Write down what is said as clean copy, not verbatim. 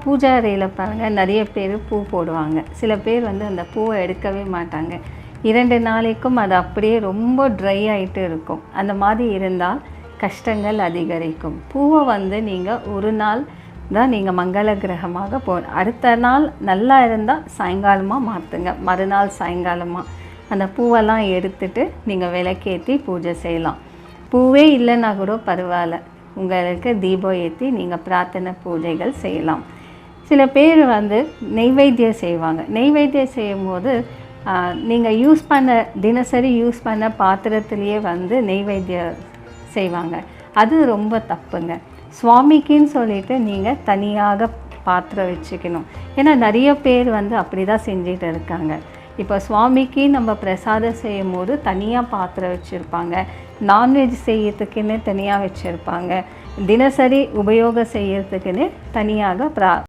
பூஜை அறையில் பாருங்கள், நிறைய பேர் பூ போடுவாங்க. சில பேர் வந்து அந்த பூவை எடுக்கவே மாட்டாங்க. 2 நாளைக்கும் அது அப்படியே ரொம்ப ட்ரை ஆகிட்டு இருக்கும். அந்த மாதிரி இருந்தால் கஷ்டங்கள் அதிகரிக்கும். பூவை வந்து நீங்கள் ஒரு நாள் தான் நீங்கள் மங்கள கிரகமாக அடுத்த நாள் நல்லா இருந்தால் சாயங்காலமாக மாற்றுங்க. மறுநாள் சாயங்காலமாக அந்த பூவெல்லாம் எடுத்துட்டு நீங்கள் விளக்கேற்றி பூஜை செய்யலாம். பூவே இல்லைன்னா கூட பரவாயில்ல, உங்களுக்கு தீபம் ஏற்றி நீங்கள் பிரார்த்தனை பூஜைகள் செய்யலாம். சில பேர் வந்து நெய்வேத்தியம் செய்வாங்க. நெய்வேத்தியம் செய்யும்போது நீங்கள் யூஸ் பண்ண தினசரி யூஸ் பண்ண பாத்திரத்துலேயே வந்து நெய்வேத்தியம் செய்வாங்க. அது ரொம்ப தப்புங்க. சுவாமிக்குன்னு சொல்லிட்டு நீங்கள் தனியாக பாத்திரம் வச்சுக்கணும். ஏன்னா நிறைய பேர் வந்து அப்படி தான் செஞ்சுட்டு இருக்காங்க. இப்போ சுவாமிக்கு நம்ம பிரசாதம் செய்யும் போது தனியாக பாத்திரம் வச்சுருப்பாங்க, நான்வெஜ் செய்யறதுக்குன்னு தனியாக வச்சுருப்பாங்க, தினசரி உபயோகம் செய்யறதுக்குன்னு தனியாக